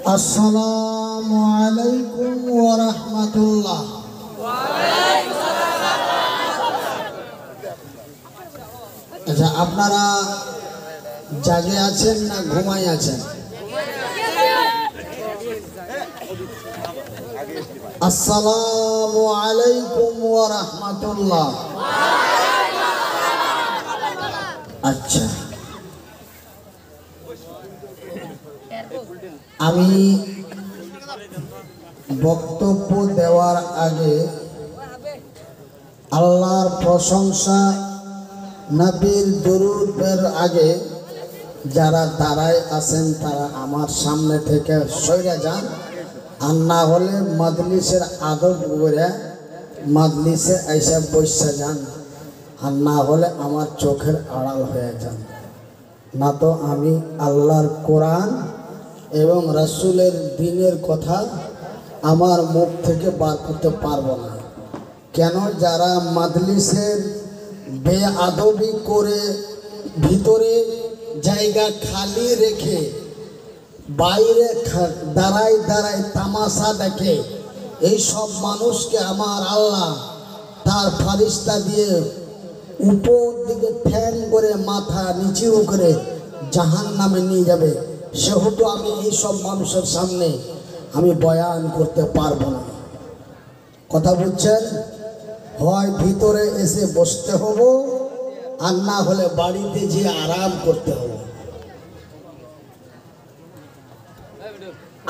আসসালামু আলাইকুম ওয়া রাহমাতুল্লাহ। আচ্ছা, আপনারা জাগে আছেন না ঘুমাই আছেন? আসসালামু আলাইকুম ওয়া রাহমাতুল্লাহ। আচ্ছা, আমি বক্তব্য দেওয়ার আগে আল্লাহর প্রশংসা, নবীর দরুদের আগে যারা দাঁড়ায় আছেন তারা আমার সামনে থেকে সরে যান, আর না হলে মজলিসের আদব করে মজলিসে এসে বসে যান, আর না হলে আমার চোখের আড়াল হয়ে যান। না তো আমি আল্লাহর কোরআন এবং রাসূলের দ্বীনের কথা আমার মুখ থেকে বার করতে পারবো না। কেন? যারা মজলিসের বেআদবি করে ভিতরে জায়গা খালি রেখে বাইরে দাঁড়ায় দাঁড়ায় তামাশা দেখে, এই সব মানুষকে আমার আল্লাহ তার ফারিস্তা দিয়ে উপর দিকে ঠ্যাং করে মাথা নিচু করে জাহান্নামে নিয়ে যাবে। সেহেতু আমি এই সব মানুষের সামনে আমি বয়ান করতে পারবো না। কথা বুঝছেন? হয় ভিতরে এসে বসতে হবো, আর না হলে বাড়িতে যেয়ে আরাম করতে হবে।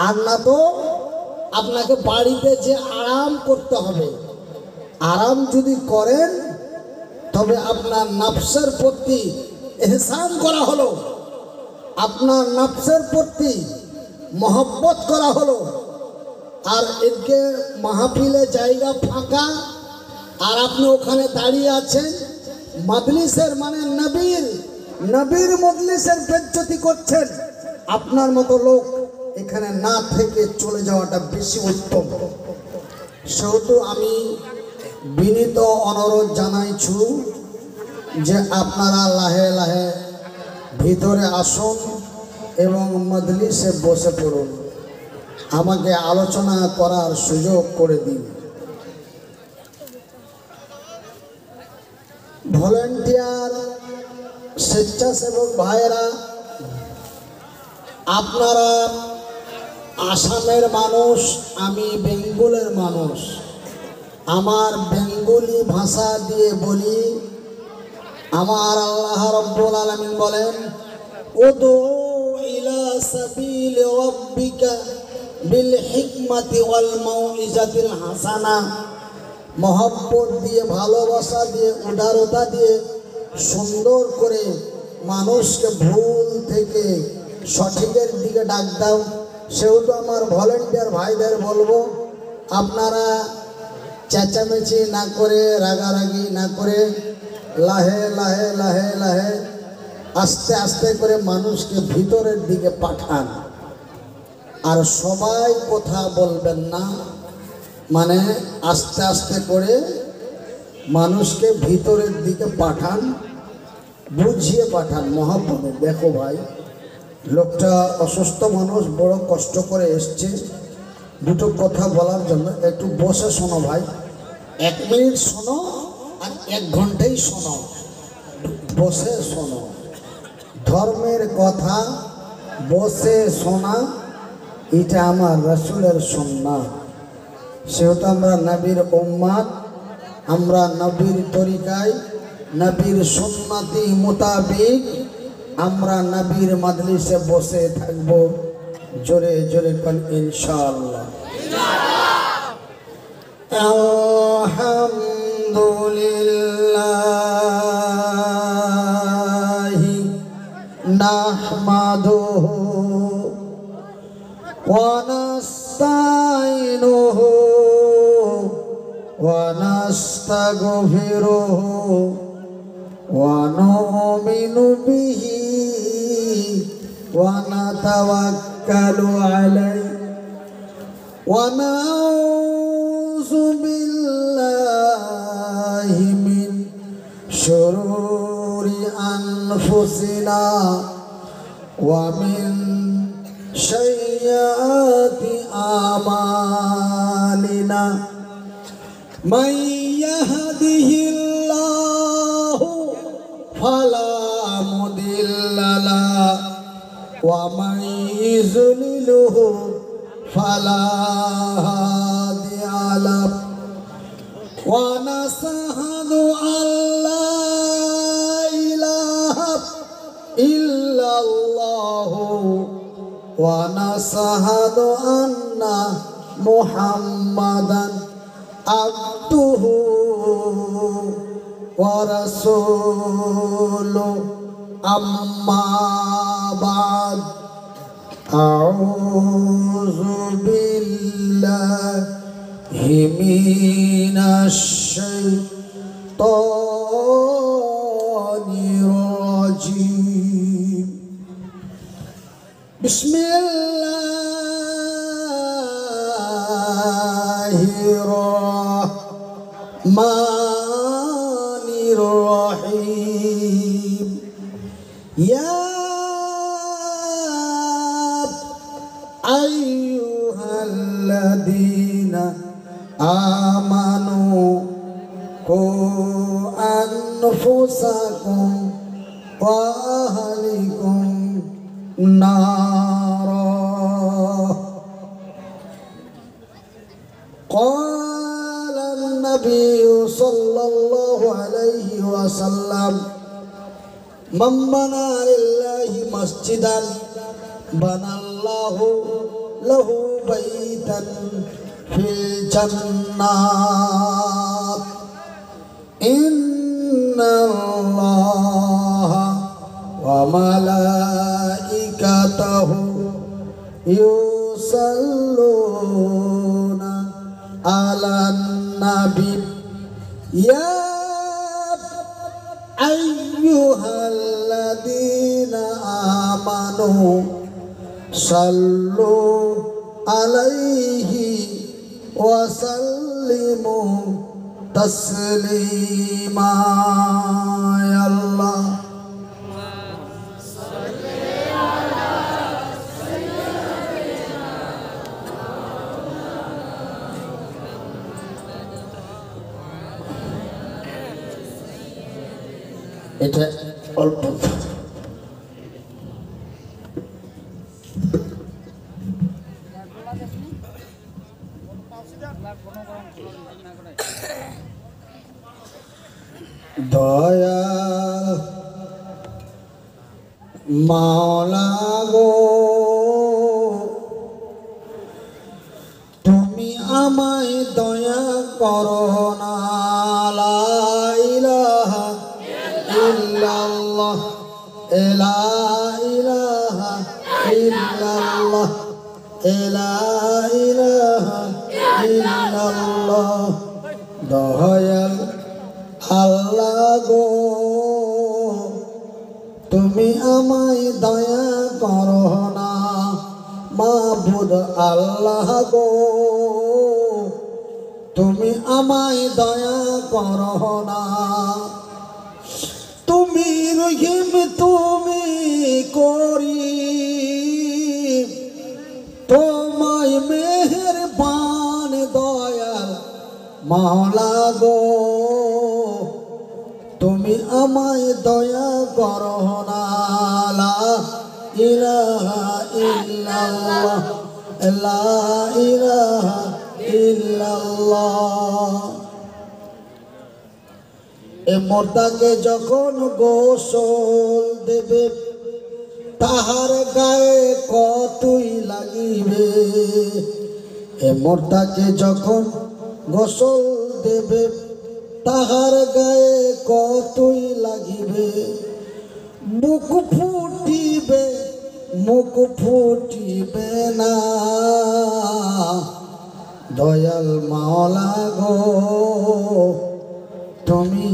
আর না তো আপনাকে বাড়িতে যে আরাম করতে হবে। আরাম যদি করেন তবে আপনার নফসের প্রতি ইহসান করা হলো, আপনার নফসের প্রতি মহব্বত করা হলো। আর এদিকে মাহফিলে জায়গা ফাঁকা, আর আপনি ওখানে দাঁড়িয়ে আছেন, মজলিসের মানে নবীর মজলিসের বেজ্জতি করছেন। আপনার মতো লোক এখানে না থেকে চলে যাওয়াটা বেশি উত্তম। সেহেতু আমি বিনীত অনুরোধ জানাইছু যে আপনারা লাহে লাহে ভিতরে আসুন এবং মজলিসে বসে পড়ুন, আমাকে আলোচনা করার সুযোগ করে দিন। ভলেন্টিয়ার স্বেচ্ছাসেবক ভাইয়েরা, আপনারা আসামের মানুষ, আমি বেঙ্গলের মানুষ। আমার বেঙ্গলি ভাষা দিয়ে বলি, আমার আল্লাহ রাব্বুল আলামিন বলেন, উদু ইলা সাবিল রাব্বিকা বিল হিকমাতি ওয়াল মাউইজাতিল হাসানা। মহব্বত দিয়ে, ভালোবাসা দিয়ে, উদারতা দিয়ে সুন্দর করে মানুষকে ভুল থেকে সঠিকের দিকে ডাক দাও। সেহেতু আমার ভলেন্টিয়ার ভাইদের বলবো, আপনারা চেঁচামেচি না করে, রাগারাগি না করে, লাহে লাহে লাহে লাহে আস্তে আস্তে করে মানুষকে ভিতরের দিকে পাঠান। আর সবাই কথা বলবেন না, মানে আস্তে আস্তে করে মানুষকে ভিতরের দিকে পাঠান, বুঝিয়ে পাঠান, মহব্বতে। দেখো ভাই, লোকটা অসুস্থ মানুষ, বড় কষ্ট করে এসছে, দুটো কথা বলার জন্য একটু বসে শোনো ভাই। 1 মিনিট শোনো আর 1 ঘন্টাই শোনো, বসে শোনো। ধর্মের কথা বসে শোনা, এটা আমার রাসূলের সুন্নাত। সেহেতু আমরা নবীর উম্মত, আমরা নবীর তরিকায়, নবীর সুন্নতি মোতাবেক আমরা নবীর মজলিসে বসে থাকব। জোরে জোরে কোন ইনশাআল্লাহ। আলহামদুলিল্লাহি নাহমাদুহু ওয়া নাস্তাইনুহু ওয়া নাস্তাগফিরুহু ওয়া নু'মিনু বিহি ওয়া নাতাওয়াক্কালু আলাইহি ওয়া নাউযু বিল্লাহি মিন শুরুরি আনফুসিনা ওয়া মিন سيئات أعمالنا من يهده الله فلا مضل له ومن يضلله فلا هادي له ونشهد أن لا إله إلا الله ونشهد أن محمدا عبده ورسوله أما بعد أعوذ بالله من الشيطان الرجيم بسم الله الرحمن الرحيم يا أيها الذين آمنوا قوا أنفسكم وأهلكم نارا قال النبي صلى الله عليه وسلم من بنى لله مسجدا بنى الله له بيتا في الجنات إن الله وملائكته يصلون على النبي يا أيها الذين آمنوا صلوا عليه وسلموا تسليما يا الله এটা অল্প দয়া মাওলা গো তুমি আমায় দয়া করো না লা ইলাহা ইল্লাল্লাহ লা ইলাহা ইল্লাল্লাহ লা ইলাহা ইল্লাল্লাহ দয়াল আল্লাহ গো তুমি আমায় দয়া করো না মাবুদ আল্লাহ গো তুমি আমায় দয়া করো না তুমি রহিম তুমি করিম তোমায় মেহেরবান দয়াল মাওলা গো তুমি আমায় দয়া করো না লা ইলাহা ইল্লাল্লাহ লা ইলাহা ইল্লাল্লাহ এ মুর্দাকে যখন গোসল দেবে তাহার গায়ে কতই লাগিবে এ মুর্দাকে যখন গোসল দেবে তাহার গায়ে কতই লাগিবে মুখ ফুটিবে না দয়াল মাওলা গো তুমি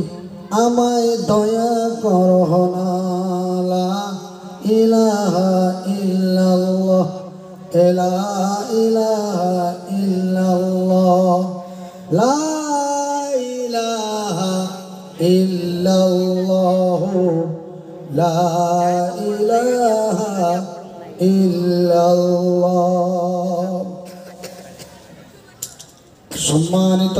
আমায় দয়া করো না লা ইলাহা ইল্লাল্লাহ লা ইলাহা ইল্লাল্লাহ লা ইলাহা ইল্লাল্লাহ লা ইলাহা ইল্লাল্লাহ। সম্মানিত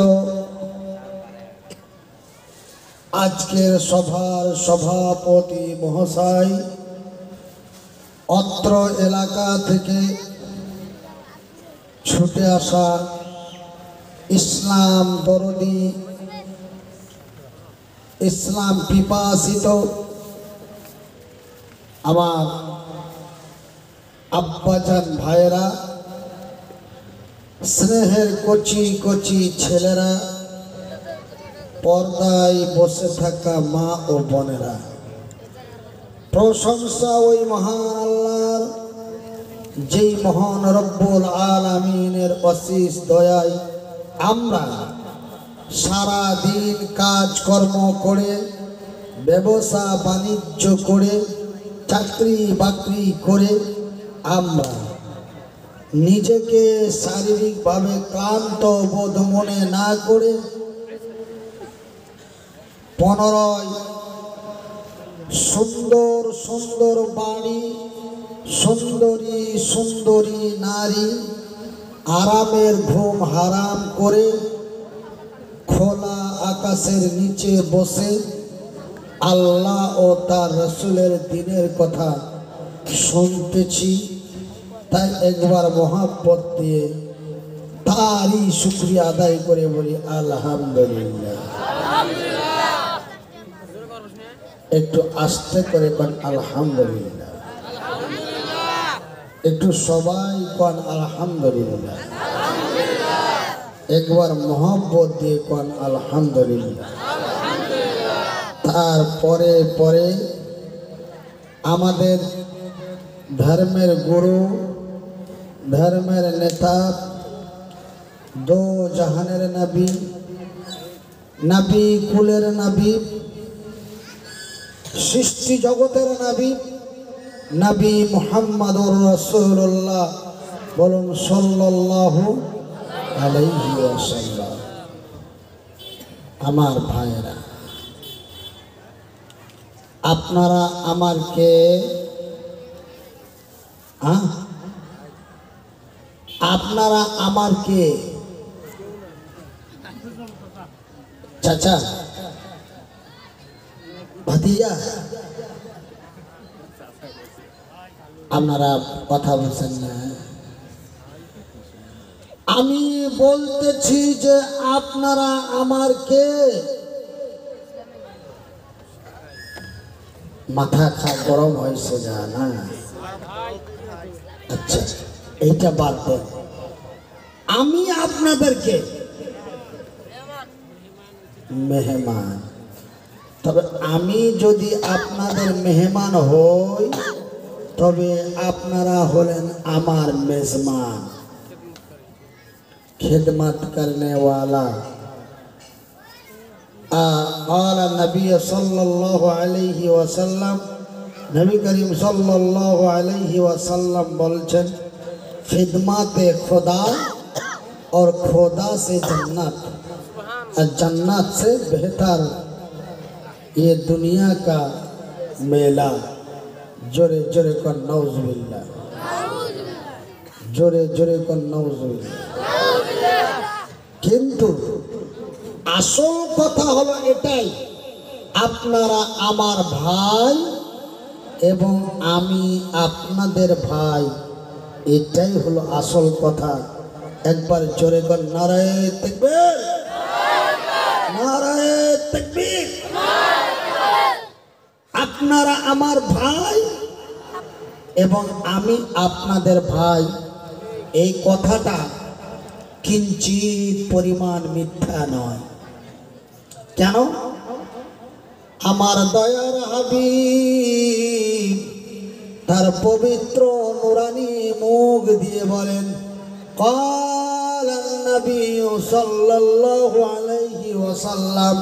আজকের সভার সভাপতি মহাশয়, অত্র এলাকা থেকে ছুটে আসা ইসলাম দরদি, ইসলাম পিপাসিত আমার আব্বাজান ভাইয়েরা, স্নেহের কচি কচি ছেলেরা, পর্দায় বসে থাকা মা ও বোনেরা, প্রশংসা ওই মহান আল্লাহর, যেই মহান রব্বুল আলামিনের অশেষ দয়ায় আমরা সারা দিন কাজকর্ম করে, ব্যবসা বাণিজ্য করে, চাকরি বাকরি করে আমরা নিজেকে শারীরিকভাবে ক্লান্ত বোধ মনে না করে 15 সুন্দর সুন্দর বাড়ি, সুন্দরী সুন্দরী নারী, আরামের ঘুম হারাম করে খোলা আকাশের নিচে বসে আল্লাহ ও তার রসুলের দিনের কথা শুনতেছি। তাই একবার মহাব্বত দিয়ে তারই শুকরিয়া আদায় করে বলি আলহামদুলিল্লাহ। একটু আস্তে করে কোন আলহামদুলিল্লাহ, একটু সবাই কোন আলহামদুলিল্লাহ, একবার মহব্বত দিয়ে কোন আলহামদুলিল্লাহ। তারপরে পরে আমাদের ধর্মের গুরু, ধর্মের নেতা, দো জাহানের নবী, নবী কুলের নবী, সৃষ্টি জগতের নবী, নবী মুহাম্মদুর রাসূলুল্লাহ, বলুন সাল্লাল্লাহু আলাইহি ওয়াসাল্লাম। আমার ভাইয়েরা, আপনারা আমার কে? আপনারা আমার কে? চাচা, ভাতিজা, আপনারা কথা বলছেন না। আমি বলতেছি যে আপনারা আমার কে? মাথা গরম হয়েছে যা না? আচ্ছা, এইটা বাদ দেন। আমি আপনাদেরকে মেহমান, তবে আমি যদি আপনাদের মেহমান হই তবে আপনারা হলেন আমার মেজমান, खिदमत करने वाला। आला नबी सल्लल्लाहु अलैहि वसल्लम, नबी करीम सल्लल्लाहु अलैहि वसल्लम बोलছেন, खिदमत खुदा और खुदा से जन्नत, और जन्नत से बेहतर ये दुनिया का मेला। जोरे जोरे को नौजुबिल्लाह, जोरे जोरे को नौजुबिल्लाह। কিন্তু আসল কথা হলো এটাই, আপনারা আমার ভাই এবং আমি আপনাদের ভাই, এটাই হলো আসল কথা। একবার জোরে করে নারায়ে তাকবীর, নারায়ে তাকবীর। আপনারা আমার ভাই এবং আমি আপনাদের ভাই, এই কথাটা কিঞ্চিত পরিমাণ মিথ্যা নয়। কেন? আমার দয়ার হাবিব তার পবিত্র নুরানি মুখ দিয়ে বলেন, ক্বালান নবী সাল্লাল্লাহু আলাইহি ওয়াসাল্লাম,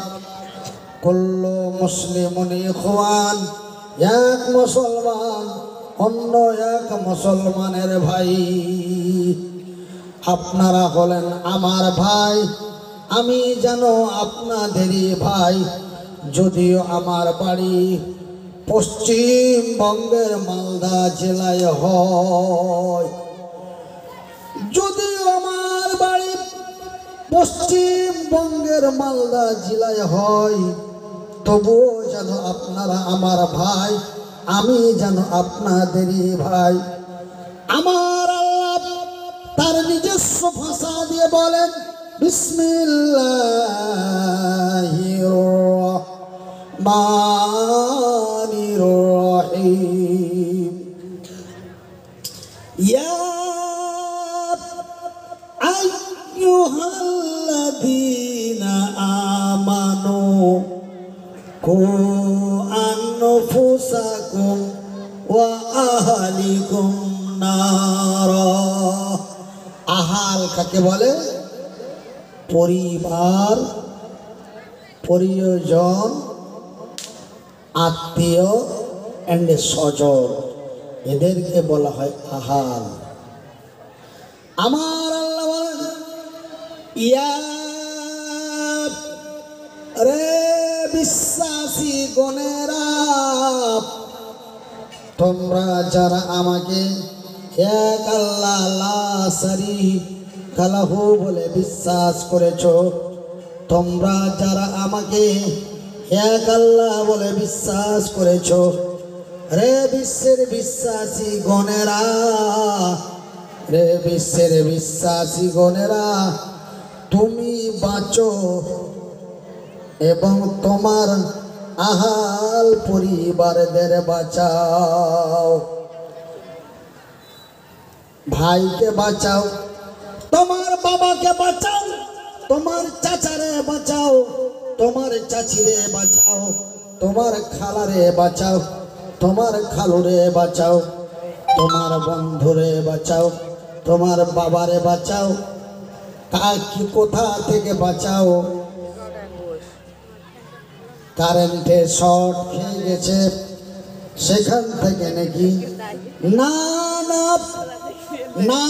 কুল্লু মুসলিমুন ইখওয়ান, এক মুসলমান অন্য এক মুসলমানের ভাই। আপনারা হলেন আমার ভাই, আমি যেন আপনাদেরই ভাই। যদিও আমার বাড়ি পশ্চিমবঙ্গের মালদা জেলায় হয়। যদিও আমার বাড়ি পশ্চিমবঙ্গের মালদা জেলায় হয়, তবুও যেন আপনারা আমার ভাই, আমি যেন আপনাদেরই ভাই। আমার আল্লাহ তার নিজস্ব ভাষা দিয়ে বলেন, বিসমিল্লাহির রহমানির রহিম। ইয়া আইয়ুহাল্লাযীনা আমানু কু আনফুসাকুম ওয়া আহলিকুম নারা। আহাল কাকে বলে? পরিবার, প্রিয়জন, আত্মীয় এন্ড স্বজন, এদেরকে বলা হয় আহাল। আমার আল্লাহ বলেন, ইয়া রে বিশ্বাসী গণেরা, তোমরা যারা আমাকে এক আল্লাহ লা শারীকা লাহু বলে বিশ্বাস করেছো, তোমরা যারা আমাকে এক আল্লাহ বলে বিশ্বাস করেছো, রে বিশ্বের বিশ্বাসী গণেরা, রে বিশ্বের বিশ্বাসী গণেরা, তুমি বাঁচো এবং তোমার আহাল পরিবারদের বাঁচাও। ভাইকে বাঁচাও, তোমার বাবাকে বাঁচাও, তোমার চাচারে বাঁচাও, তোমার চাচিরে বাঁচাও, তোমার খালারে বাঁচাও, তোমার খালুরে বাঁচাও, তোমার বন্ধুরে বাঁচাও, তোমার বাবারে বাঁচাও। কি কোথা থেকে বাঁচাও? কারেন্টে শর্ট খেয়ে গেছে, সেখান থেকে নাকি না না না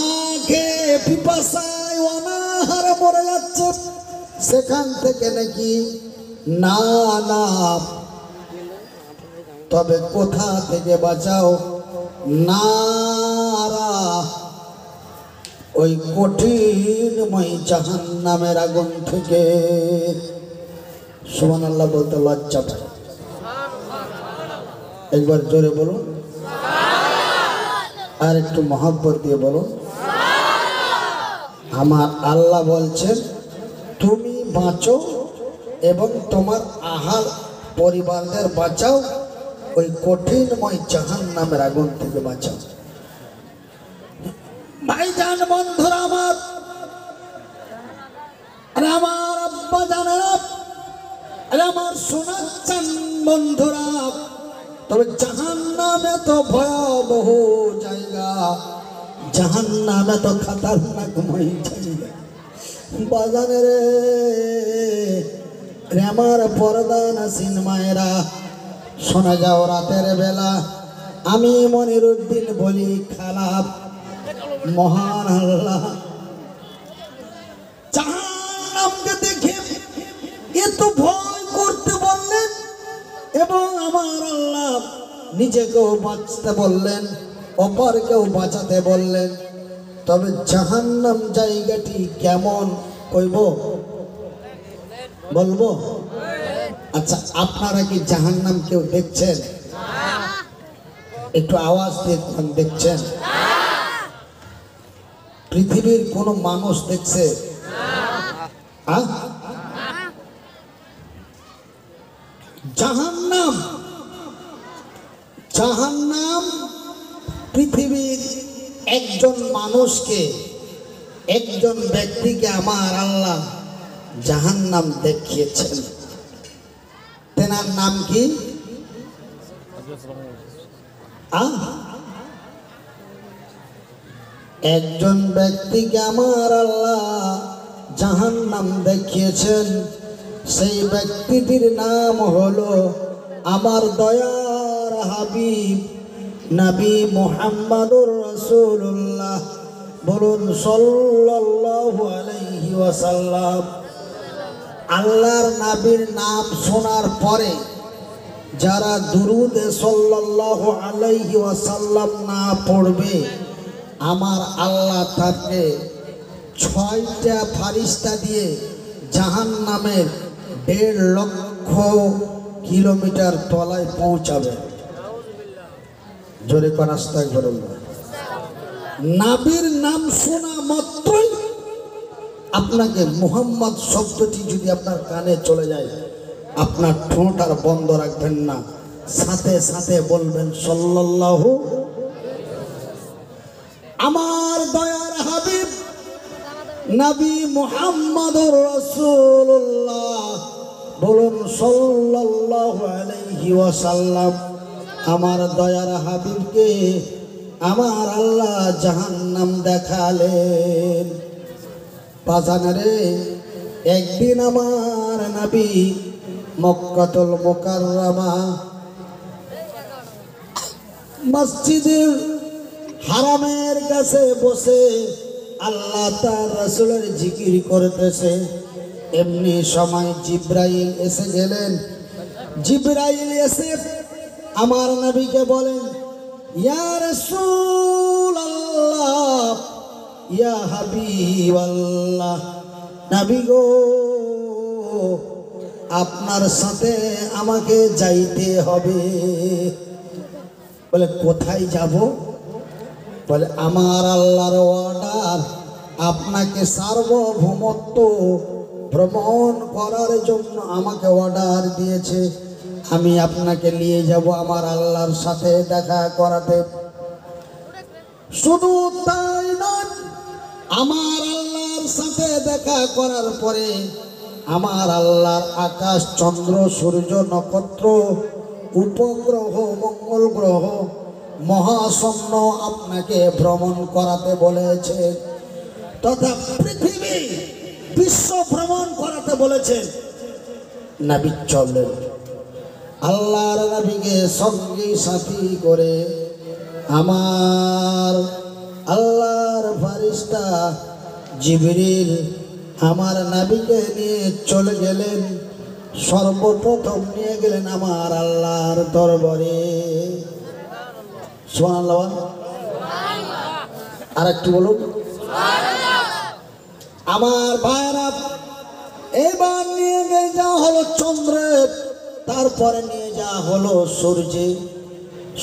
খেয়ে পিপাসায় অনাহারে মরে যাচ্ছে, সেখান থেকে নাকি না না। তবে কোথা থেকে বাঁচাও? নারা, ওই কঠিনময় জাহান্নামের আগুন থেকে। সুবহানাল্লাহ বলতে লজ্জা পায়। একবার জোরে বলুন, আর একটু মহব্বত দিয়ে বলুন। আমার আল্লাহ বলছেন, তুমি বাঁচো এবং তোমার আহাল পরিবারদের বাঁচাও, ওই কঠিনময় জাহান্নামের আগুন থেকে বাঁচাও। ভাইজান, বন্ধুরা আমার, আমার আব্বা জানেরা, আমার শোনাচ্ছেন বন্ধুরা, তবে জাহান্নাম এত ভয়াবহ জায়গা, জাহান্নাম এত খতরনাকময় জায়গা। বাজানে রে আমার পর্দা নাসিন মায়েরা, শোনা যাও রাতের বেলা আমি মনিরুদ্দিন বলি, খারাপ মহান আল্লাহ জাহান্নামকে দেখে এত ভয় করতে বললেন এবং আমার আল্লাহ নিজেকেও বাঁচতে বললেন, অপরকেও বাঁচাতে বললেন। তবে জাহান্নাম জায়গাটি কেমন কইব বলবো? আচ্ছা, আপনারা কি জাহান্নাম কেউ দেখছেন? একটু আওয়াজ দিয়ে দেখছেন? পৃথিবীর কোন মানুষ দেখছে? জাহান্নাম, জাহান্নাম পৃথিবীর একজন মানুষকে, একজন ব্যক্তিকে আমার আল্লাহ জাহান্নাম দেখিয়েছেন। তেনার নাম কি? একজন ব্যক্তিকে আমার আল্লাহ জাহান্নাম দেখিয়েছেন। সেই ব্যক্তিটির নাম হলো আমার দয়ার হাবিব নবী মুহাম্মদুর রাসূলুল্লাহ। বলুন সাল্লাল্লাহু আলাইহি ওয়াসাল্লাম। আল্লাহর নবীর নাম শোনার পরে যারা দুরুদে সাল্লাল্লাহু আলাইহি ওয়াসাল্লাম না পড়বে আমার আল্লাহ তাকে 6টা ফারিস্তা দিয়ে জাহান্নামের 1.5 লক্ষ কিলোমিটার তলায় পৌঁছাবে। জোরে কোন আস্তাগফিরুল্লাহ। নবীর নাম শোনা মাত্রই আপনাকে মুহাম্মদ শব্দটি যদি আপনার কানে চলে যায়, আপনার ঠোঁট আর বন্ধ রাখবেন না, সাথে সাথে বলবেন সাল্লাল্লাহু। আমার দয়ার হাবিব নবী মুহাম্মদুর রাসূলুল্লাহ বলুন সাল্লাল্লাহু আলাইহি ওয়াসাল্লাম। আমার দয়ার হাবিবকে আমার আল্লাহ জাহান্নাম দেখালেন। বাজারে একদিন আমার নবী মক্কাতুল মুকাররমা মসজিদের হারামের কাছে বসে আল্লাহ তার রাসূলের জিকির করতেছে। এমনি সময় জিবরাইল এসে গেলেন। জিবরাইল এসে আমার নবীকে বলেন, ইয়া রাসূলুল্লাহ, ইয়া হাবিবাল্লাহ, নবী গো আপনার সাথে আমাকে যাইতে হবে। বলে কোথায় যাব? বলে আমার আল্লাহর অর্ডার, আপনাকে সার্বভৌমত্ব ভ্রমণ করার জন্য আমাকে অর্ডার দিয়েছে। আমি আপনাকে নিয়ে যাব আমার আল্লাহর সাথে দেখা করাতে। শুধু তাই নয়, আমার আল্লাহর সাথে দেখা করার পরে আমার আল্লাহর আকাশ, চন্দ্র, সূর্য, নক্ষত্র, উপগ্রহ, মঙ্গল গ্রহ, মহাশূন্য আপনাকে ভ্রমণ করাতে বলেছে, তথা পৃথিবী বিশ্ব ভ্রমণ করাতে বলেছেন। নবী চললেন। আল্লাহর নবীকে সঙ্গী সাথী করে আমার আল্লাহর ফারিস্তা জিবরিল আমার নবীকে নিয়ে চলে গেলেন। সর্বপ্রথম নিয়ে গেলেন আমার আল্লাহর দরবারে। সুবহানাল্লাহ। আর একটু বলুন আমার ভাইরা। এবার নিয়ে যাওয়া হলো চন্দ্রে, তারপরে নিয়ে যাওয়া হলো সূর্যে।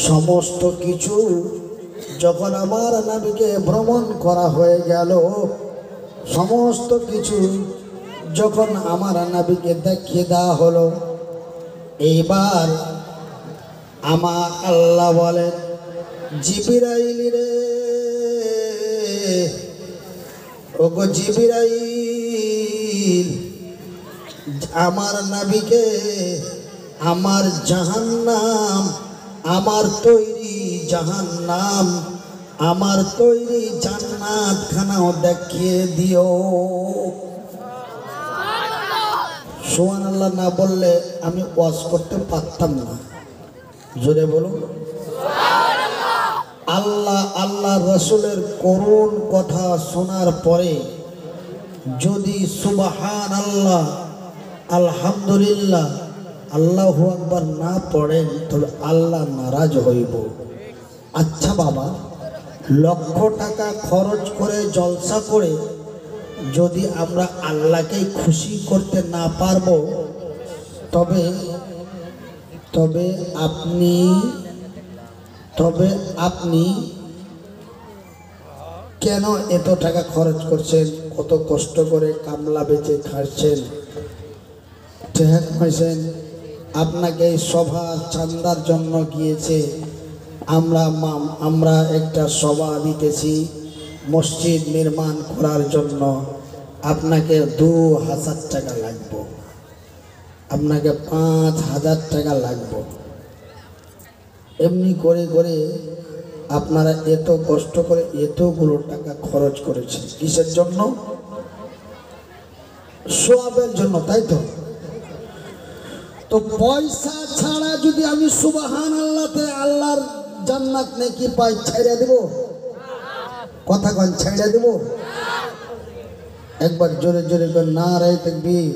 সমস্ত কিছু যখন আমার নবীকে ভ্রমণ করা হয়ে গেল, সমস্ত কিছু যখন আমার নবীকে দেখিয়ে দেওয়া হলো, এইবার আমার আল্লাহ বলেন, জিবরাইল রে, ওগো জিবরাইল, আমার নবীকে আমার জাহান্নাম, আমার তৈরি জাহান্নাম, আমার তৈরি জান্নাত খানাও দেখিয়ে দিও। সুবহানাল্লাহ না বললে আমি ওয়াজ করতে পারতাম না। জোরে বলুন আল্লাহ আল্লাহ রাসূলের করুণ কথা শোনার পরে যদি সুবহানাল্লাহ, আলহামদুলিল্লাহ, আল্লাহু আকবার না পড়েন তবে আল্লাহ নারাজ হইব। আচ্ছা বাবা, লক্ষ টাকা খরচ করে জলসা করে যদি আমরা আল্লাহকে খুশি করতে না পারবো, তবে তবে আপনি কেন এত টাকা খরচ করছেন? কত কষ্ট করে কামলা বেচে খাচ্ছেন, ঠেক হয়েছেন। আপনাকে এই সভা চান্দার জন্য গিয়েছে। আমরা একটা সভা দিতেছি মসজিদ নির্মাণ করার জন্য। আপনাকে 2000 টাকা লাগবে, আপনাকে 5000 টাকা লাগবে। এমনি করে করে আপনারা এত কষ্ট করে এতগুলো টাকা খরচ করেছেন কিসের জন্য? সওয়াবের জন্য, তাই তো? তো পয়সা ছাড়া যদি আমি সুবহানাল্লাহতে আল্লাহর জান্নাত নেকি পাই, ছেড়ে দেব? কথা কন, ছেড়ে দেব? একবার জোরে জোরে বলেন নারায়ে তাকবীর।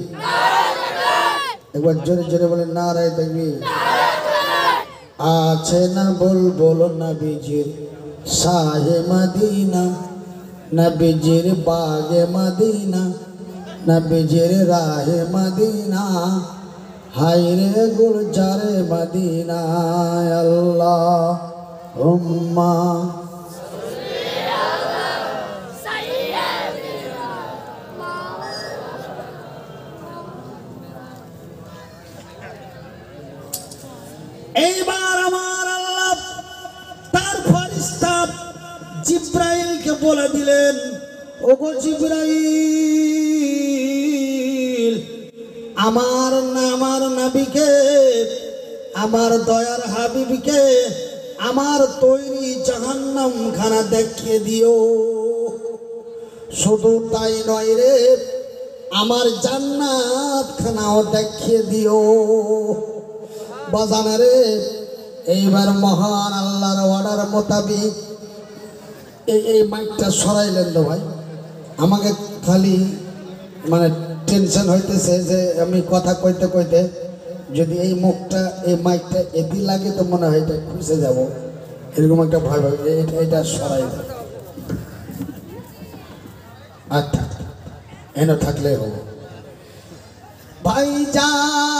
একবার জোরে জোরে বলেন নারায়ে তাকবীর। আছে না বুলবুল নবীজির শাহে মদিনা, নবীজির বাগে মদিনা, নবীজির রাহে মদিনা, হায়রে গুলজারে মদিনা। আল্লাহুম্মা এইবার আমার আল্লাহ তার ফেরেশতা জিবরাইলকে বলে দিলেন, ওগো জিবরাইল, আমার নবীকে, আমার দয়ার হাবিবকে আমার তৈরি জাহান্নাম খানা দেখিয়ে দিও। শুধু তাই নয় রে, আমার জান্নাত খানাও দেখিয়ে দিও। বাজানা রে, এইবার মহান আল্লাহর অর্ডার মোতাবিক এই মাইকটা সরাইলেন তো ভাই। আমাকে খালি মানে টেনশন হইতেছে যে আমি কথা কইতে কইতে যদি এই মুখটা এই মাইকটা এদি লাগে তো মনে হয় এটা খুঁজে যাব, এরকম একটা ভয় ভয়। এটা সরাই দেয়। আচ্ছা, এনে থাকলে হবো। ভাইজান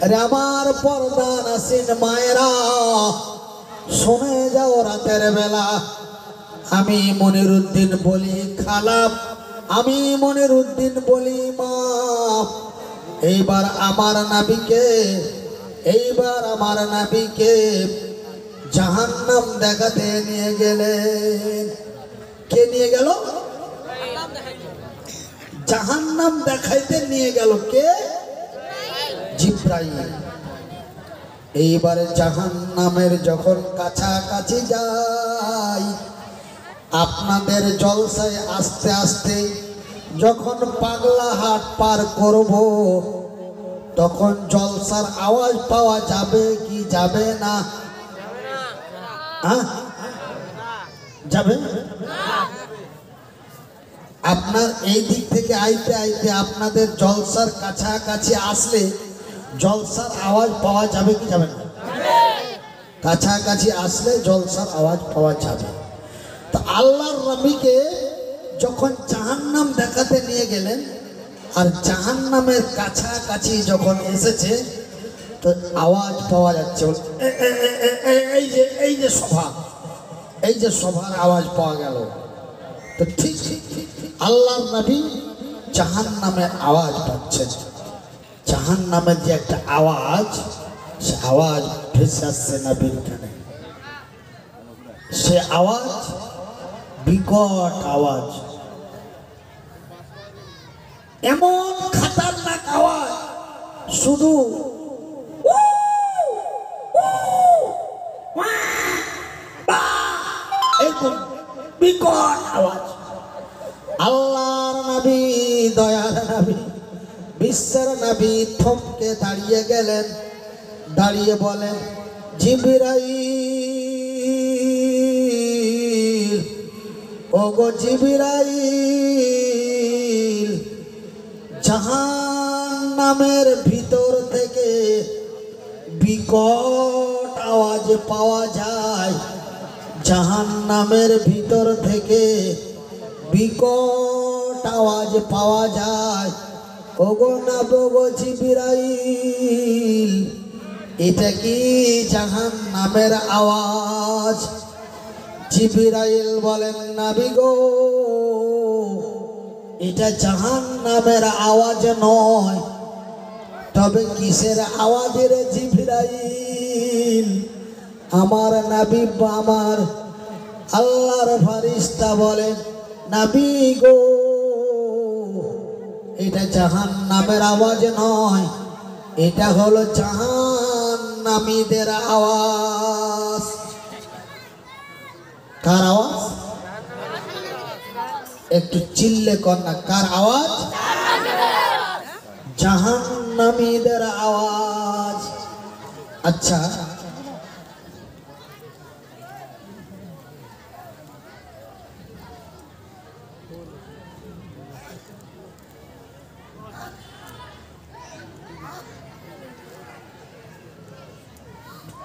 আরে আমার পর্দা নাসিন মায়েরা, শুনে যাও রাতের বেলা আমি মনিরুদ্দিন বলি খালাপ, আমি মনিরুদ্দিন বলি মা। এইবার আমার নবীকে জাহান্নাম দেখাতে নিয়ে গেলেন। কে নিয়ে গেল? জাহান্নাম দেখাইতে নিয়ে গেল কে? জিবরাইল। এইবারে জাহান্নামের যখন কাছাকাছি যাই, আপনাদের জলসায় আস্তে আস্তে যখন পাগলা হাট পার করব, তখন জলসার আওয়াজ পাওয়া যাবে কি যাবে না? যাবে। আপনার এই দিক থেকে আইতে আইতে আপনাদের জলসার কাছাকাছি আসলে জলসার আওয়াজ পাওয়া যাবে কি যাবে না? কাছাকাছি আসলে জলসার আওয়াজ পাওয়া যাবে। তো আল্লাহর নবীকে যখন জাহান্নাম দেখাতে নিয়ে গেলেন আর জাহান্নামের কাছাকাছি যখন এসেছে তো আওয়াজ পাওয়া যাচ্ছে, এই যে সভার আওয়াজ পাওয়া গেল। তো ঠিক আল্লাহর নবী জাহান্নামের আওয়াজ পাচ্ছেন। জাহান্নামের যে একটা আওয়াজ, সে আওয়াজ ভেসে আসছে নবীর কানে। সে আওয়াজ বিকট আওয়াজ, এমন খতরনাক আওয়াজ, শুধু বিকট আওয়াজ। আল্লাহর নবী, দয়ার নবী, বিশ্বের নবী থমকে দাঁড়িয়ে গেলেন। দাঁড়িয়ে বলেন, জিবরাইল, ওগো জিবরাইল, জাহান্নামের ভিতর থেকে বিকট আওয়াজ পাওয়া যায়। জাহান্নামের ভিতর থেকে বিকট আওয়াজ পাওয়া যায়। ওগো নবী জিবরাইল, এটা কি জাহান্নামের আওয়াজ? জিবরাইল বলেন, নবী গো, এটা জাহান্নামের আওয়াজ নয়। তবে কিসের আওয়াজ রে জিবরাইল? আমার নবী, আমার আল্লাহর ফেরেশতা বলেন, নবী গো, এটা জাহান্নামের আওয়াজ নয়, এটা হলো জাহান্নামীদের আওয়াজ। কার আওয়াজ? একটু চিল্লে কর না, কার আওয়াজ? জাহান্নামীদের আওয়াজ। আচ্ছা,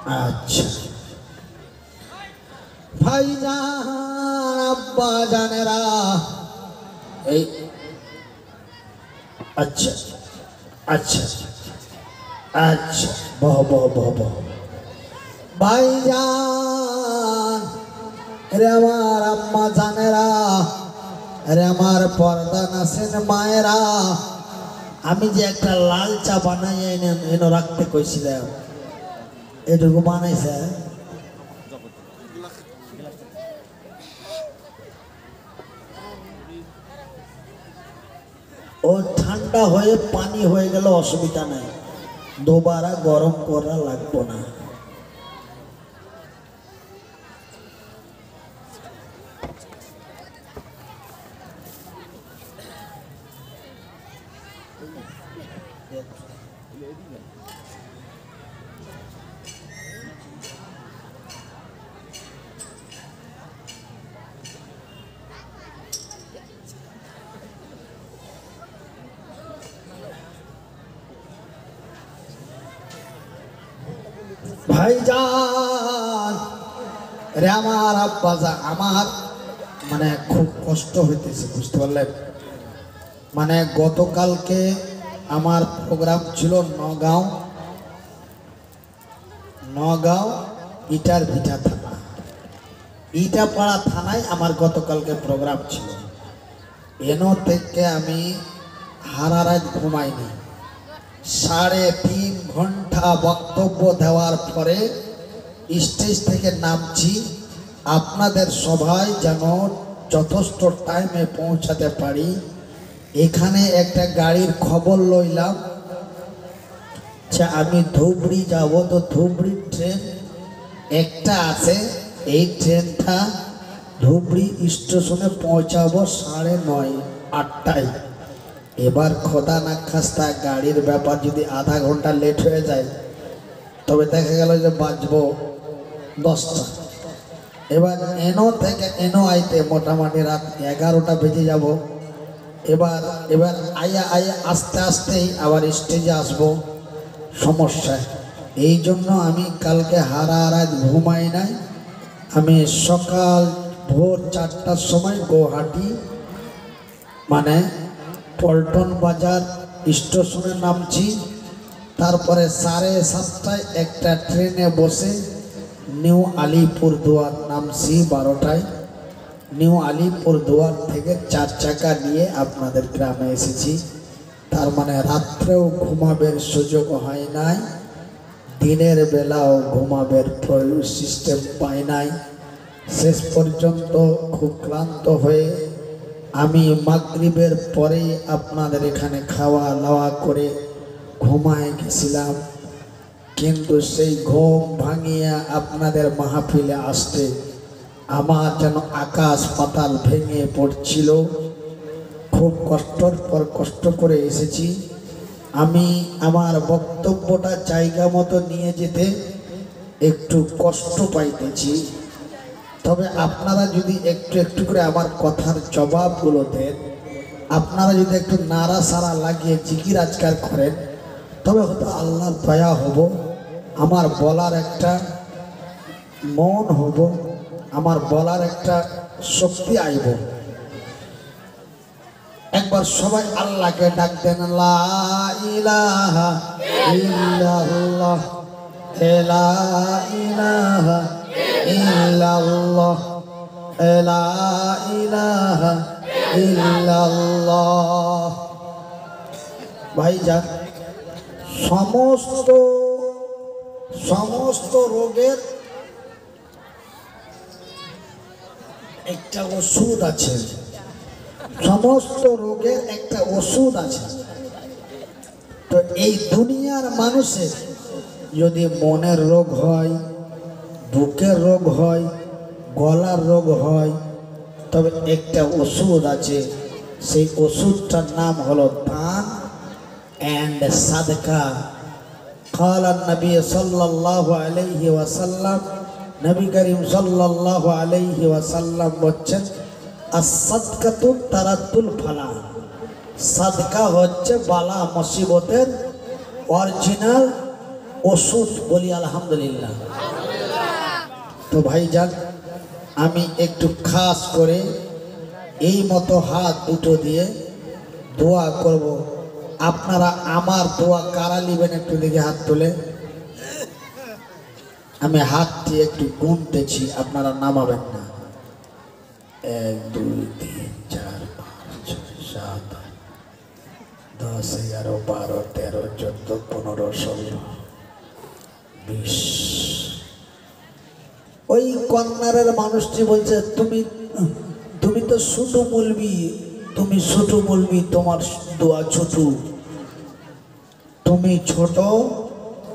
আচ্ছা ভাইজান আব্বা জানেরা এই আচ্ছা আচ্ছা আচ্ছা বহ বহ বহ বহ ভাইজান রে আমার আম্মা জানেরা রে আমার পর্দা নাসেন মায়েরা, আমি যে একটা লাল চা বানাই এনে রাখতে কইছিলাম, এটুকু বানাইছে। ও ঠান্ডা হয়ে পানি হয়ে গেল অসুবিধা নাই, দুবারা গরম করা লাগবে না। ভাইজান রে আমার আব্বাজা, আমার মানে খুব কষ্ট হইতেছে, বুঝতে পারলেন? মানে গতকালকে আমার প্রোগ্রাম ছিল নগাঁও ইটার ভিটা থানা, ইটাপাড়া থানায় আমার গতকালকে প্রোগ্রাম ছিল। এনো থেকে আমি হারা রাত ঘুমাইনি, 3.5 ঘন্টা বক্তব্য দেওয়ার পরে স্টেজ থেকে নামছি। আপনাদের সবাই যেন যথেষ্ট টাইমে পৌঁছাতে পারি, এখানে একটা গাড়ির খবর লইলাম যে আমি ধুবড়ি যাব, তো ধুবড়ির ট্রেন একটা আছে, এই ট্রেনটা ধুবড়ি স্টেশনে পৌঁছাবো 9:30 8টায়। এবার খোদা না খাস্তা গাড়ির ব্যাপার যদি আধা ঘন্টা লেট হয়ে যায়, তবে দেখা গেল যে বাজবো 10টা। এবার এনো থেকে এনো আইতে মোটামুটি রাত 11টা বেজে যাব। এবার আয়া আস্তে আস্তেই আবার স্টেজে আসবো, সমস্যা। এই জন্য আমি কালকে হারা রাত ঘুমাই নাই। আমি সকাল ভোর 4টার সময় গুয়াহাটি মানে পল্টন বাজার স্টেশনে নামছি। তারপরে 7:30টায় একটা ট্রেনে বসে নিউ আলিপুরদুয়ার নামছি 12টায়। নিউ আলিপুরদুয়ার থেকে 4 চাকা নিয়ে আপনাদের গ্রামে এসেছি। তার মানে রাত্রেও ঘুমাবের সুযোগ হয় নাই, দিনের বেলাও ঘুমাবের সিস্টেম পাই নাই। শেষ পর্যন্ত খুব ক্লান্ত হয়ে আমি মাগরিবের পরেই আপনাদের এখানে খাওয়া দাওয়া করে ঘুমায় গেছিলাম। কিন্তু সেই ঘুম ভাঙিয়া আপনাদের মাহফিলে আসতে আমার যেন আকাশ পাতাল ভেঙে পড়ছিল। খুব কষ্টর পর কষ্ট করে এসেছি। আমি আমার বক্তব্যটা জায়গা মতো নিয়ে যেতে একটু কষ্ট পাইতেছি, তবে আপনারা যদি একটু একটু করে আমার কথার জবাবগুলো দেন, আপনারা যদি একটু নাড়া সাড়া লাগিয়ে জিকির আজকার করেন, তবে হয়তো আল্লাহর দয়া হব, আমার বলার একটা মন হব, আমার বলার একটা শক্তি আইব। একবার সবাই আল্লাহকে ডাক দেন, লা ইলাহা ইল্লাল্লাহ, লা ইলাহা ইল্লাল্লাহ, লা ইলাহা ইল্লাল্লাহ। ভাইজান, সমস্ত রোগের একটা ওষুধ আছে, সমস্ত রোগের একটা ওষুধ আছে। তো এই দুনিয়ার মানুষের যদি মনের রোগ হয়, বুকের রোগ হয়, গলার রোগ হয়, তবে একটা ওষুধ আছে। সেই ওষুধটার নাম হলো দান এন্ড সাদকা। قال النبي صلى الله عليه وسلم, নবী করিম সাল্লাল্লাহু আলাইহি ওয়াসাল্লাম বলেন, as-sadqatu তারাতুল ফালা। সাদকা হচ্ছে বালা মুসিবতের অরিজিনাল ওষুধ, বলি আলহামদুলিল্লাহ। তো ভাইজান, আমি একটু খাস করে এই মতো হাত দুটো দিয়ে দোয়া করব। আপনারা আমার দোয়া কারা নেবেন একটু দেখে হাত তুলে। আমি হাতটি একটু গুনতেছি, আপনারা নামাবেন না। 1 2 3 4 5 6 7 10 11 12 13 14 15 16 20। ওই কর্নারের মানুষটি বলছে, তুমি তো ছোট বলবি, তুমি ছোট বলবি, তোমার দোয়া ছোট, তুমি ছোট,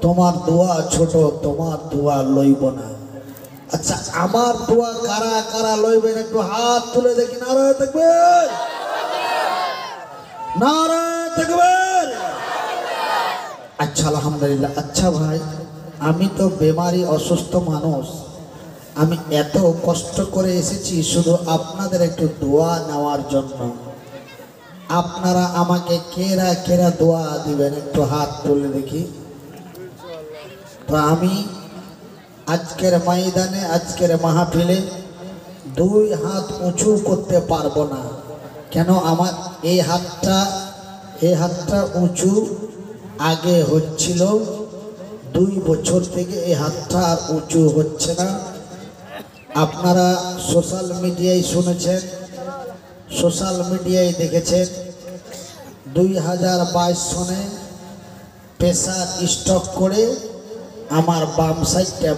তোমার দোয়া ছোট, তোমার দোয়া লইব না। আচ্ছা, আমার দোয়া কারা কারা লইবেন একটু হাত তুলে দেখি। নারায়ে তাকবীর, নারায়ে তাকবীর। আচ্ছা আলহামদুলিল্লাহ। আচ্ছা ভাই, আমি তো বেমারি অসুস্থ মানুষ, আমি এত কষ্ট করে এসেছি শুধু আপনাদের একটু দোয়া নেওয়ার জন্য। আপনারা আমাকে কেরা কেরা দোয়া দিবেন একটু হাত তুলে দেখি। তো আমি আজকের ময়দানে, আজকের মাহফিলে 2 হাত উঁচু করতে পারবো না। কেন? আমার এই হাতটা উঁচু আগে হচ্ছিল, 2 বছর থেকে এই হাতটা আর উঁচু হচ্ছে না। আপনারা সোশ্যাল মিডিয়ায় শুনেছেন, সোশ্যাল মিডিয়ায় দেখেছেন, 2022 সনে প্রেসার স্ট্রোক করে আমার বাম সাইডটা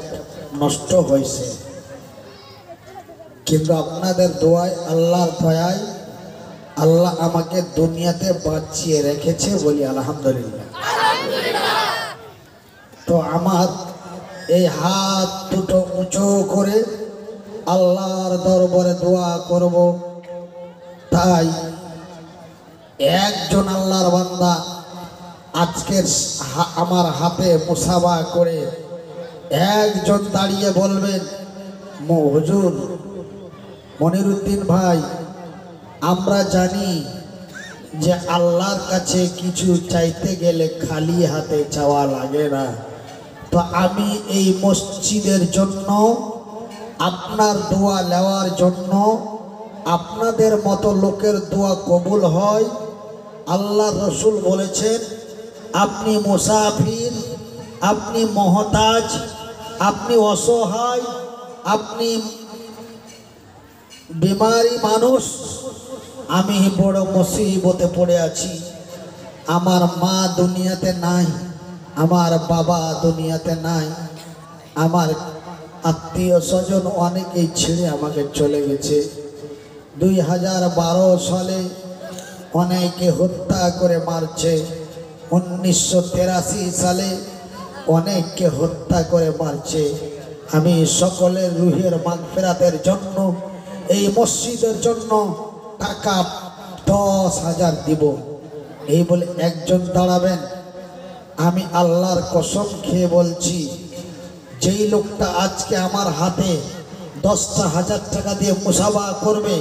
নষ্ট হয়েছে। কিন্তু আপনাদের দোয়ায়, আল্লাহর দয়ায়, আল্লাহ আমাকে দুনিয়াতে বাঁচিয়ে রেখেছে, বলি আলহামদুলিল্লাহ। তো আমার এই হাত দুটো উঁচু করে আল্লাহর দরবারে দোয়া করব। তাই একজন আল্লাহর বান্দা আজকের আমার হাতে মুসাফা করে একজন দাঁড়িয়ে বলবেন, হুজুর মনিরুদ্দিন ভাই, আমরা জানি যে আল্লাহর কাছে কিছু চাইতে গেলে খালি হাতে চাওয়া লাগে না। তো আমি এই মসজিদের জন্য, আপনার দোয়া নেওয়ার জন্য, আপনাদের মতো লোকের দোয়া কবুল হয়। আল্লাহ রসুল বলেছেন, আপনি মুসাফির, আপনি মহতাজ, আপনি অসহায়, আপনি বিমারি মানুষ, আমি বড় মুসিবতে পড়ে আছি, আমার মা দুনিয়াতে নাই, আমার বাবা দুনিয়াতে নাই, আমার আত্মীয় স্বজন অনেকেই ছেড়ে আমাকে চলে গেছে। 2012 সালে অনেকে হত্যা করে মারছে, 1983 সালে অনেককে হত্যা করে মারছে। আমি সকলের রুহের মাগফিরাতের জন্য, এই মসজিদের জন্য টাকা 10,000 দিব। এই বলে একজন দাঁড়াবেন। আমি আল্লাহর কসম খেয়ে বলছি, যেই লোকটা আজকে আমার হাতে 10,000 টাকা দিয়ে মুসাফা করবে,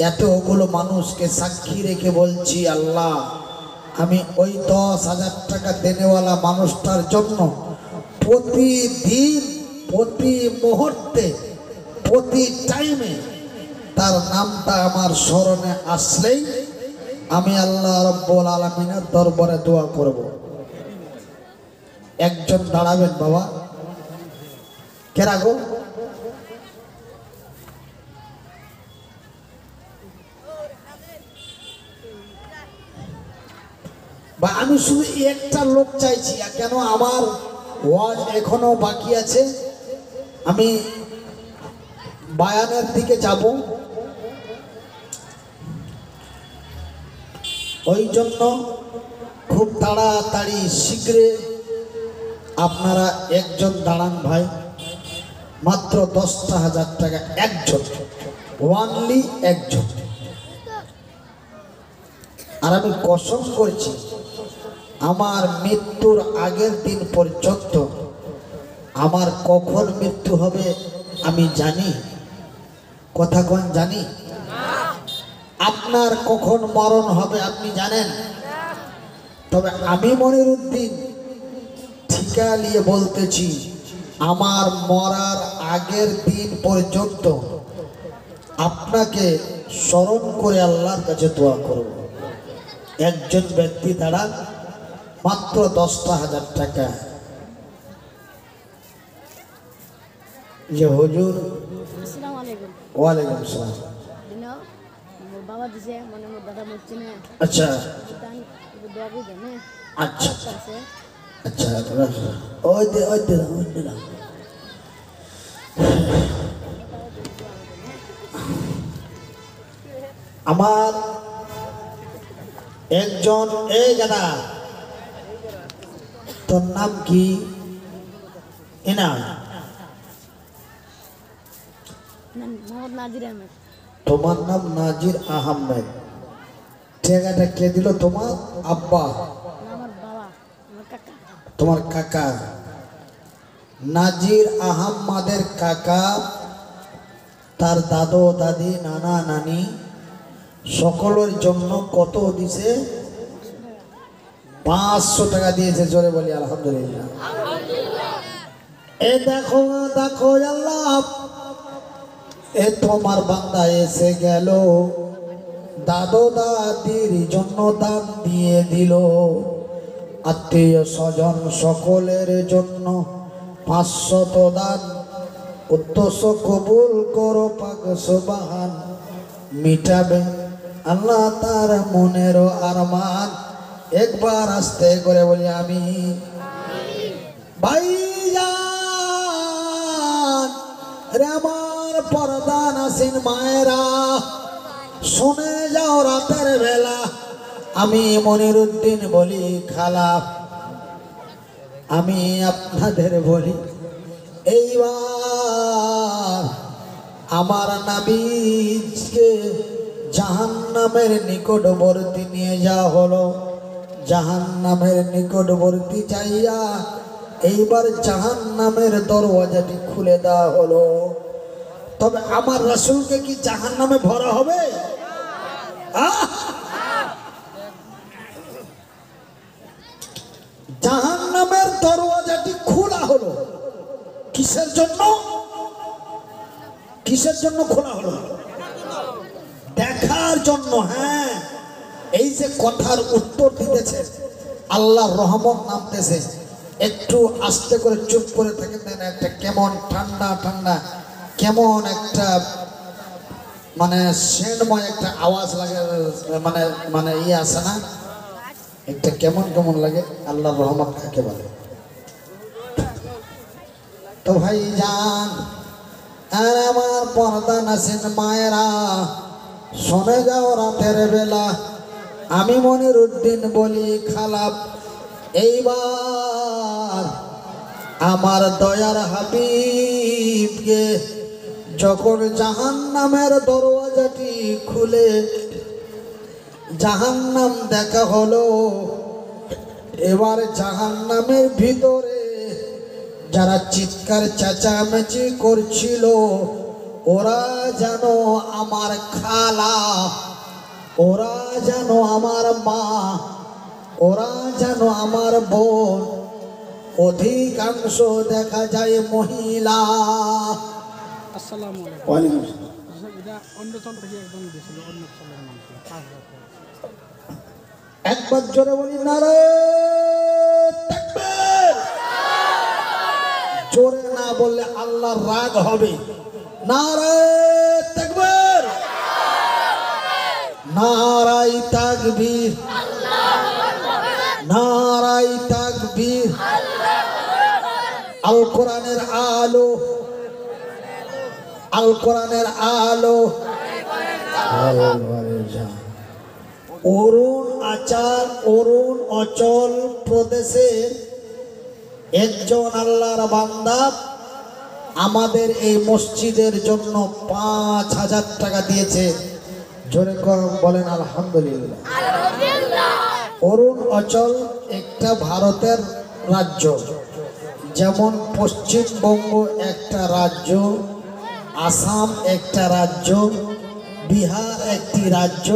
এতগুলো মানুষকে সাক্ষী রেখে বলছি, আল্লাহ আমি ওই 10,000 টাকা দেনেওয়ালা মানুষটার জন্য প্রতিদিন, প্রতি মুহূর্তে, প্রতি টাইমে তার নামটা আমার স্মরণে আসলেই আমি আল্লাহ রাব্বুল আলামিনের দরবারে দোয়া করব। একজন দাঁড়াবেন বাবা। কেরা গো? বা আমি শুধু একটা লোক চাইছি। কেন? আমার ওয়াজ এখনো বাকি আছে, আমি বায়ানের দিকে যাব, ওই জন্য খুব তাড়াতাড়ি শীঘ্রে আপনারা একজন দাঁড়ান ভাই, মাত্র 10,000 টাকা একজন, ওয়ানলি একজন। আর আমি কসম করছি, আমার মৃত্যুর আগের দিন পর্যন্ত আমার কখন মৃত্যু হবে আমি জানি। কথা কোন জানি? আপনার কখন মরণ হবে আপনি জানেন? তবে আমি মনিরুদ্দিন ঠিক শিক্ষা নিয়ে বলতেছি, আমার মরার আগের দিন পর্যন্ত আপনাকে স্মরণ করে আল্লাহর কাছে দোয়া করব। একজন ব্যক্তি দ্বারা মাত্র 10,000 টাকা। যে হুজুর, আসসালামু আলাইকুম। ওয়ালাইকুম আসসালাম। দিনো মোর বাবা দিছে মানে মোর দাদা মরছে না। আচ্ছা দান দোয়া কই দেন। আচ্ছা আছে আচ্ছা, ওই দে ওই দে ওই দে। আমার একজন, এই গাদা তোর নাম কি? এনা মোহাম্মদ নাজির আহমেদ। তোমার নাম নাজির আহমেদ। ঠিকাটা কে দিল? তোমার আব্বা? না, আমার বাবা, আমার কাকা। তোমার কাকা? নাজির আহম্মদের কাকা তার দাদু দাদি নানা নানি সকলের জন্য কত দিছে? 500 টাকা দিয়েছে। জোরে বলি আলহামদুলিল্লাহ। এ দেখো দেখো আল্লাহ, এ তোমার বান্দা এসে গেল, দাদু দাদির জন্য দান দিয়ে দিল, আত্মীয় স্বজন সকলের জন্য 500 দান। উদ্দেশ্য কবুল করো পাক সুবহান, মিটাবে আল্লাহ তার মনের আরমান। একবার আস্তে করে বলি আমি। ভাইজান রে আমার পর্দা নাসিন মায়েরা, শুনে যাও রাতের বেলা, আমি মনিরুদ্দিন বলি খালা, আমি আপনাদের বলি, এইবার আমার নবীকে জাহান্নামের নিকটবর্তী নিয়ে যাওয়া হলো। জাহান্নামের নিকটবর্তী যাইয়া এইবার জাহান্নামের দরওয়াজাটি খুলে দেওয়া হলো। তবে আমার রাসূলকে কি জাহান্নামে ভরা হবে? জাহান্নামের দরওয়াজাটি খোলা হলো কিসের জন্য? কিসের জন্য খোলা হলো? দেখার জন্য। হ্যাঁ, এই যে কথার উত্তর দিতেছে, আল্লাহর রহমত নামতেছে, একটু আস্তে করে চুপ করে থাকেন না, একটা কেমন ঠান্ডা ঠান্ডা, কেমন একটা মানে সেনময় একটা আওয়াজ লাগে, মানে মানে ইয়ে আছে না, একটা কেমন কেমন লাগে। আল্লাহর রহমত কাকে বলে? তো ভাই যান আর আমার পর্দা নাসিন মায়েরা, শোনে যাও রাতের বেলা, আমি মনিরুদ্দিন বলি খালাপ, এইবার আমার দয়ার হাবিবকে যখন জাহান্নামের দরওয়াজাটি খুলে জাহান্নাম দেখা হলো, এবার জাহান্নামের ভিতরে যারা চিৎকার চেঁচামেচি করছিল, ওরা যেন আমার খালা, ওরা যেন আমার মা, ওরা যেন আমার বোন, অধিকাংশ দেখা যায় মহিলা। আসসালামু আলাইকুম। ওয়ালাইকুম আসসালাম। এটা অন্য চল থেকে একজন দিয়েছিল, অন্য চলের মানুষ। একবার জোরে বলি নারে তাকবীর। জোরে না বললে আল্লাহর রাগ হবে। নারে তাকবীর, নারাই তাকবীর, নারাই তাকবীর। আল কোরআনের আলো, আল কোরআনের আলো। অরুণ আচার, অরুণ অচল প্রদেশের একজন আল্লাহর বান্দা আমাদের এই মসজিদের জন্য 5,000 টাকা দিয়েছে। জোরে বলেন আলহামদুলিল্লাহ। অরুণ অচল একটা ভারতের রাজ্য, যেমন পশ্চিমবঙ্গ একটা রাজ্য, আসাম একটা রাজ্য, বিহার একটি রাজ্য,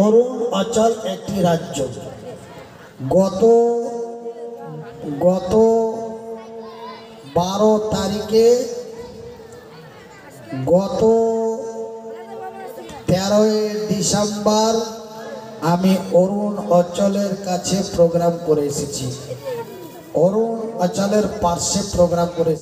অরুণ অচল একটি রাজ্য। গত 12 তারিখে গত 13 ডিসেম্বর আমি অরুণ অচলের কাছে প্রোগ্রাম করে এসেছি। অরুণ অচলের পার্শ্বে প্রোগ্রাম করে